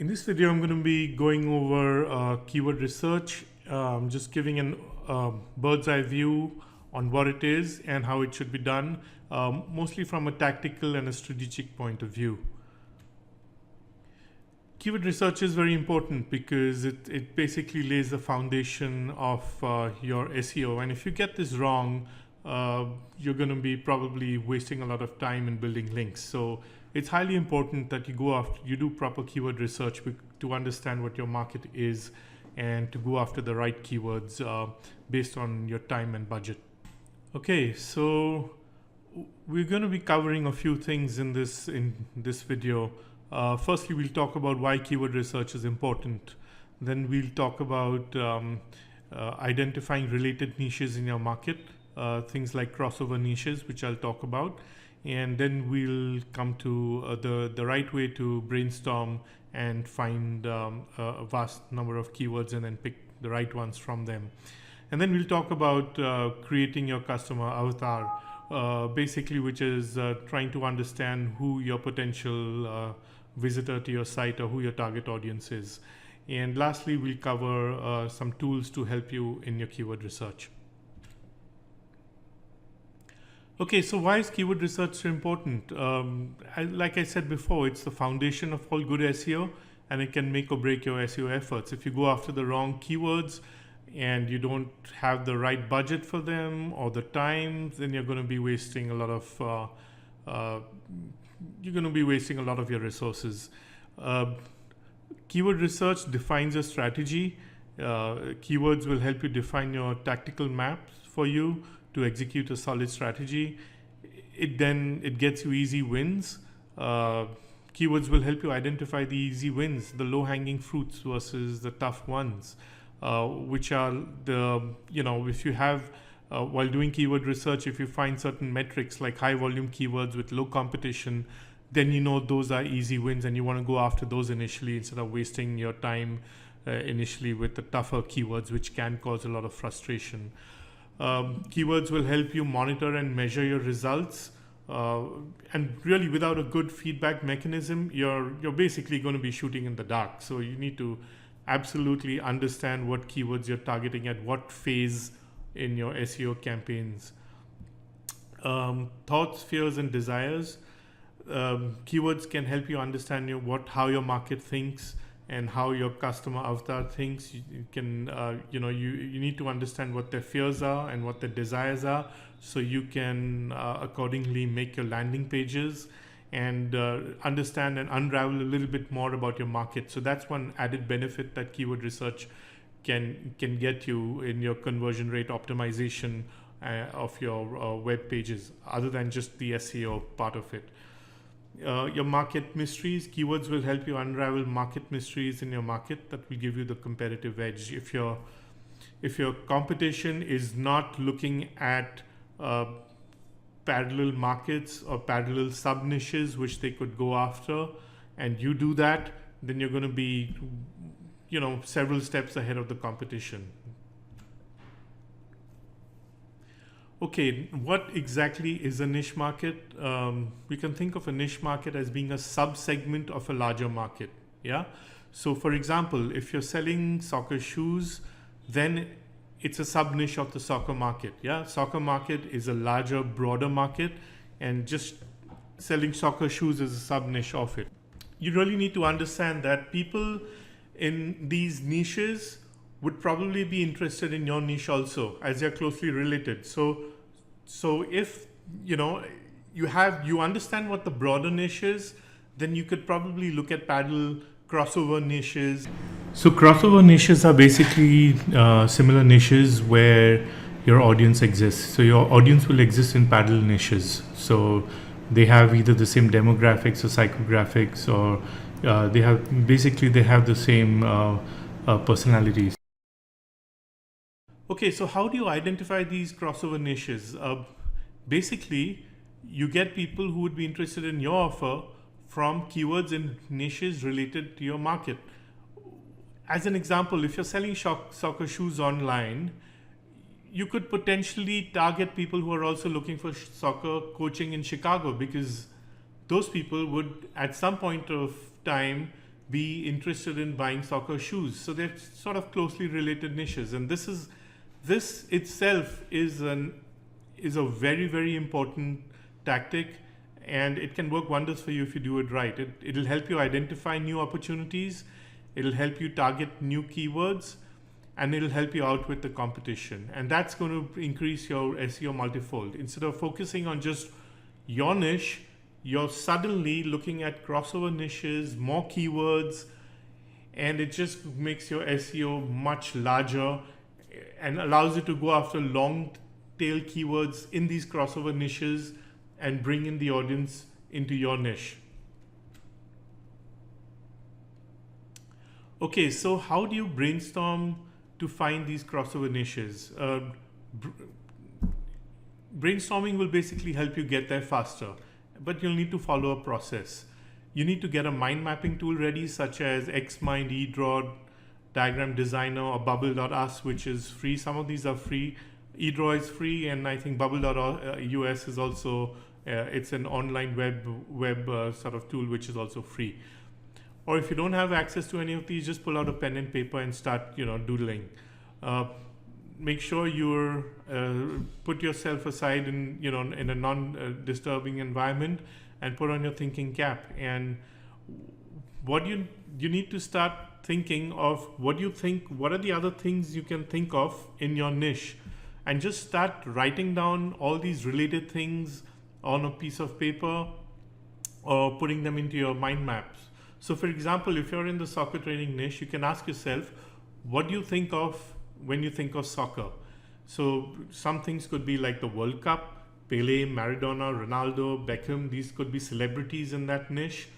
In this video, I'm going to be going over keyword research, just giving an bird's eye view on what it is and how it should be done, mostly from a tactical and a strategic point of view. Keyword research is very important because it basically lays the foundation of your SEO. And if you get this wrong, you're going to be probably wasting a lot of time in building links. So it's highly important that you do proper keyword research to understand what your market is and to go after the right keywords based on your time and budget. Okay, so we're going to be covering a few things in this video. Firstly, we'll talk about why keyword research is important. Then we'll talk about identifying related niches in your market, things like crossover niches, which I'll talk about. And then we'll come to the right way to brainstorm and find a vast number of keywords and then pick the right ones from them. And then we'll talk about creating your customer avatar, basically, which is trying to understand who your potential visitor to your site or who your target audience is. And lastly, we'll cover some tools to help you in your keyword research. Okay, so why is keyword research so important? Like I said before, it's the foundation of all good SEO, and it can make or break your SEO efforts. If you go after the wrong keywords and you don't have the right budget for them or the time, then you're going to be wasting a lot of your resources. Keyword research defines your strategy. Keywords will help you define your tactical maps for you to execute a solid strategy. It gets you easy wins. Keywords will help you identify the easy wins, the low-hanging fruits versus the tough ones, which are if you have while doing keyword research, if you find certain metrics like high volume keywords with low competition, then you know those are easy wins and you want to go after those initially instead of wasting your time initially with the tougher keywords, which can cause a lot of frustration. Keywords will help you monitor and measure your results, and really without a good feedback mechanism, you're basically going to be shooting in the dark. So you need to absolutely understand what keywords you're targeting at what phase in your SEO campaigns. Thoughts, fears, and desires. Keywords can help you understand how your market thinks and how your customer avatar thinks. You need to understand what their fears are and what their desires are, so you can accordingly make your landing pages and understand and unravel a little bit more about your market. So that's one added benefit that keyword research can get you in your conversion rate optimization of your web pages, other than just the SEO part of it. Your market mysteries. Keywords will help you unravel market mysteries in your market that will give you the competitive edge. If your competition is not looking at parallel markets or parallel sub niches which they could go after, and you do that, then you're going to be several steps ahead of the competition. Okay, what exactly is a niche market? We can think of a niche market as being a sub-segment of a larger market. Yeah. So for example, if you're selling soccer shoes, then it's a sub-niche of the soccer market. Yeah. Soccer market is a larger, broader market, and just selling soccer shoes is a sub-niche of it. You really need to understand that people in these niches would probably be interested in your niche also, as they're closely related. So if you understand what the broader niche is, then you could probably look at parallel crossover niches. So crossover niches are basically similar niches where your audience exists. So your audience will exist in parallel niches. So they have either the same demographics or psychographics, or they have the same personalities. Okay, so how do you identify these crossover niches? Basically, you get people who would be interested in your offer from keywords and niches related to your market. As an example, if you're selling soccer shoes online, you could potentially target people who are also looking for soccer coaching in Chicago, because those people would at some point of time be interested in buying soccer shoes. So they're sort of closely related niches, and this itself is a very, very important tactic, and it can work wonders for you if you do it right. It'll help you identify new opportunities, it'll help you target new keywords, and it'll help you out with the competition. And that's going to increase your SEO multifold. Instead of focusing on just your niche, you're suddenly looking at crossover niches, more keywords, and it just makes your SEO much larger and allows you to go after long tail keywords in these crossover niches and bring in the audience into your niche. Okay, so how do you brainstorm to find these crossover niches? Brainstorming will basically help you get there faster, but you'll need to follow a process. You need to get a mind mapping tool ready, such as Xmind, eDraw, Diagram Designer, or Bubble.us, which is free. Some of these are free. eDraw is free, and I think Bubble.us is also, it's an online web sort of tool, which is also free. Or if you don't have access to any of these, just pull out a pen and paper and start, doodling. Make sure you're put yourself aside in a non-disturbing environment, and put on your thinking cap. And what you need to start thinking of, what are the other things you can think of in your niche, and just start writing down all these related things on a piece of paper or putting them into your mind maps. So for example, if you're in the soccer training niche, you can ask yourself, what do you think of when you think of soccer? So some things could be like the World Cup, Pele, Maradona, Ronaldo, Beckham. These could be celebrities in that niche.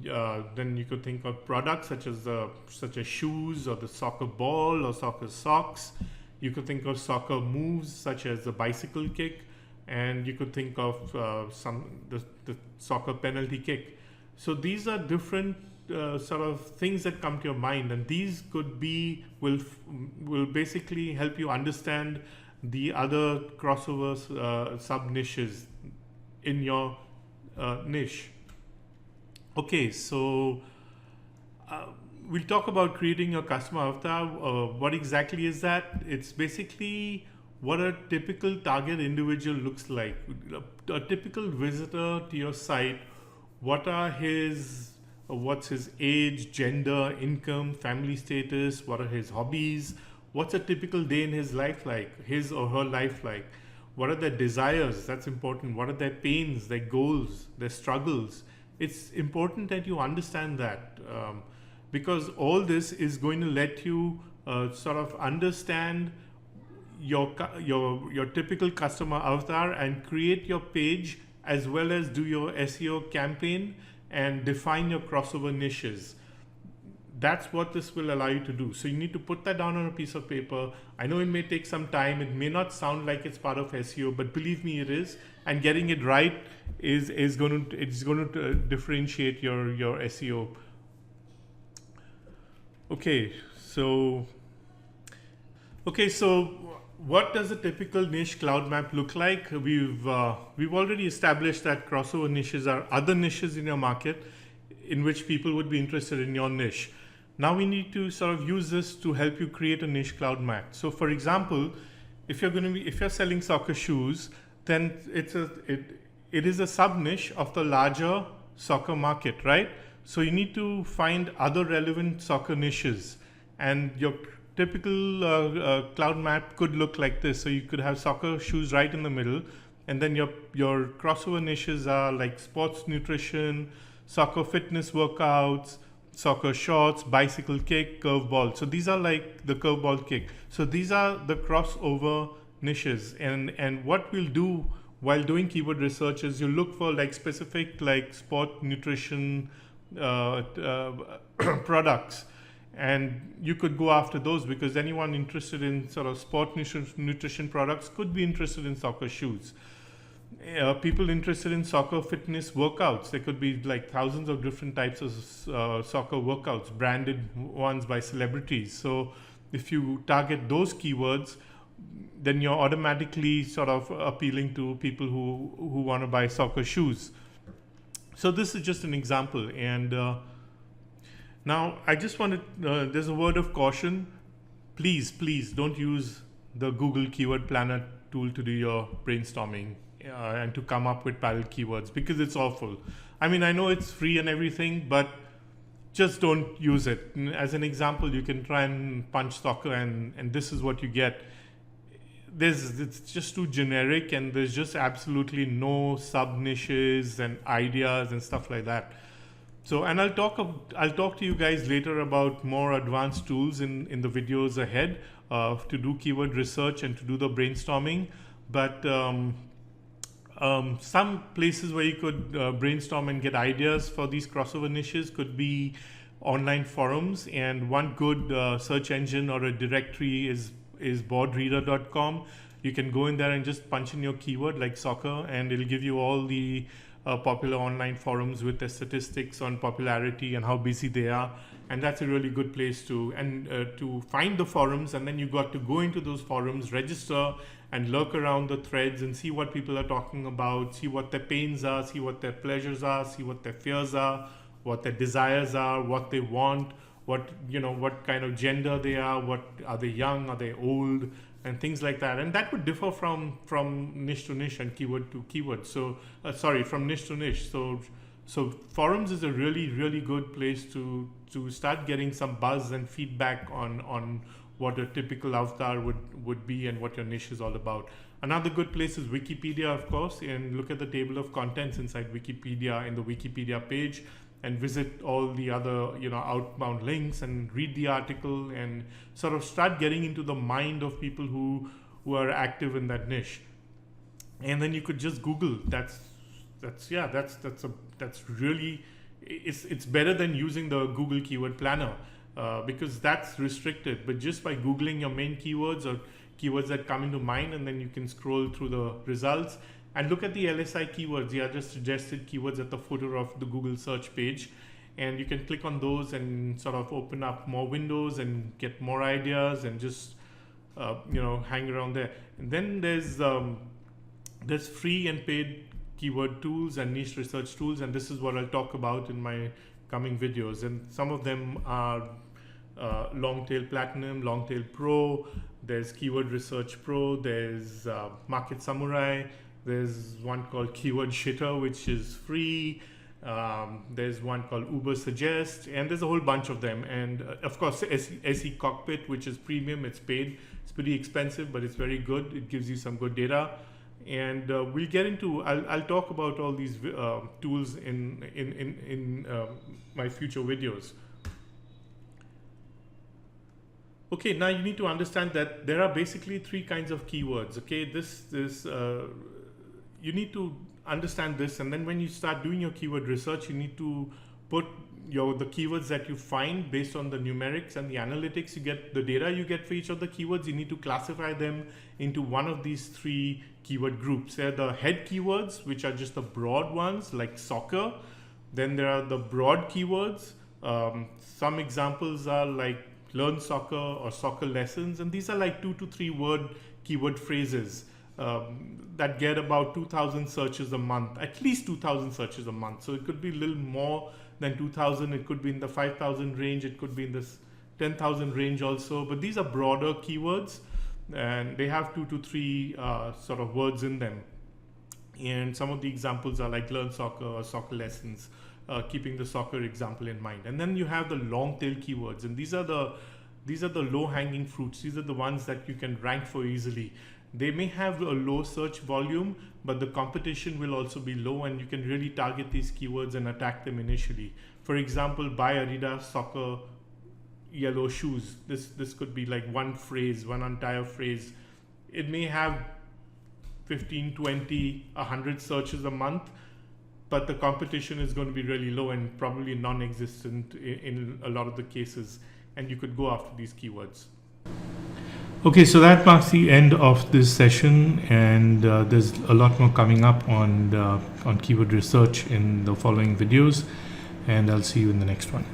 Then you could think of products such as shoes, or the soccer ball, or soccer socks. You could think of soccer moves such as the bicycle kick, and you could think of the soccer penalty kick. So these are different sort of things that come to your mind, and these will basically help you understand the other crossover sub niches in your niche. Okay, so we'll talk about creating your customer avatar. What exactly is that? It's basically what a typical target individual looks like. A typical visitor to your site, what's his age, gender, income, family status, what are his hobbies, what's a typical day in his life like, his or her life like, what are their desires, that's important, what are their pains, their goals, their struggles. It's important that you understand that, because all this is going to let you sort of understand your typical customer avatar and create your page, as well as do your SEO campaign and define your crossover niches. That's what this will allow you to do. So you need to put that down on a piece of paper. I know it may take some time. It may not sound like it's part of SEO, but believe me, it is. And getting it right is going to differentiate your SEO. Okay, so what does a typical niche cloud map look like? We've already established that crossover niches are other niches in your market in which people would be interested in your niche. Now we need to sort of use this to help you create a niche cloud map. So for example, if you're selling soccer shoes, then it is a sub niche of the larger soccer market, right? So you need to find other relevant soccer niches, and your typical cloud map could look like this. So you could have soccer shoes right in the middle, and then your crossover niches are like sports nutrition, soccer fitness workouts, soccer shorts, bicycle kick, curveball. So these are like the curveball kick. So these are the crossover niches, and what we'll do while doing keyword research is you look for like specific like sport nutrition products, and you could go after those, because anyone interested in sort of sport nutrition products could be interested in soccer shoes. People interested in soccer fitness workouts, there could be like thousands of different types of soccer workouts, branded ones by celebrities. So if you target those keywords, then you're automatically sort of appealing to people who want to buy soccer shoes. So this is just an example, and Now, I just wanted, there's a word of caution. Please don't use the Google Keyword Planner tool to do your brainstorming and to come up with parallel keywords, because it's awful. I mean, I know it's free and everything, but just don't use it. As an example, you can try and punch soccer and this is what you get. It's just too generic, and there's just absolutely no sub niches and ideas and stuff like that. So, and I'll talk to you guys later about more advanced tools in the videos ahead to do keyword research and to do the brainstorming. But some places where you could brainstorm and get ideas for these crossover niches could be online forums, and one good search engine or a directory is boardreader.com. You can go in there and just punch in your keyword like soccer, and it'll give you all the popular online forums with the statistics on popularity and how busy they are. And that's a really good place to find the forums. And then you got to go into those forums, register, and lurk around the threads and see what people are talking about, see what their pains are, see what their pleasures are, see what their fears are, what their desires are, what they want, what kind of gender they are, what are they, young, are they old, and things like that. And that would differ from niche to niche and keyword to keyword. So from niche to niche. So forums is a really good place to start getting some buzz and feedback on what a typical avatar would be and what your niche is all about. Another good place is Wikipedia, of course, and look at the table of contents inside Wikipedia in the Wikipedia page, and visit all the other outbound links and read the article and sort of start getting into the mind of people who are active in that niche. And then you could just Google. That's really, it's better than using the Google Keyword Planner because that's restricted. But just by Googling your main keywords or keywords that come into mind, and then you can scroll through the results and look at the LSI keywords, the other suggested keywords at the footer of the Google search page. And you can click on those and sort of open up more windows and get more ideas and just, hang around there. And then there's free and paid keyword tools and niche research tools. And this is what I'll talk about in my coming videos. And some of them are Longtail Platinum, Longtail Pro, there's Keyword Research Pro, there's Market Samurai, there's one called Keyword Shitter, which is free. There's one called Uber Suggest, and there's a whole bunch of them. And of course, SE Cockpit, which is premium, it's paid. It's pretty expensive, but it's very good. It gives you some good data. And we'll get into, I'll talk about all these tools in my future videos. Okay, now you need to understand that there are basically three kinds of keywords. Okay, you need to understand this, and then when you start doing your keyword research, you need to put the keywords that you find based on the numerics and the analytics you get, the data you get for each of the keywords. You need to classify them into one of these three keyword groups. There are the head keywords, which are just the broad ones like soccer. Then there are the broad keywords. Some examples are like learn soccer or soccer lessons, and these are like 2 to 3 word keyword phrases that get about 2,000 searches a month, at least 2,000 searches a month. So it could be a little more than 2,000, it could be in the 5,000 range, it could be in this 10,000 range also, but these are broader keywords and they have 2 to 3 sort of words in them. And some of the examples are like learn soccer or soccer lessons, keeping the soccer example in mind. And then you have the long tail keywords, and these are the low hanging fruits. These are the ones that you can rank for easily. They may have a low search volume, but the competition will also be low, and you can really target these keywords and attack them initially. For example, buy Adidas soccer yellow shoes. This could be like one phrase, one entire phrase. It may have 15, 20, 100 searches a month, but the competition is going to be really low and probably non-existent in a lot of the cases, and you could go after these keywords. Okay, so that marks the end of this session, and there's a lot more coming up on keyword research in the following videos, and I'll see you in the next one.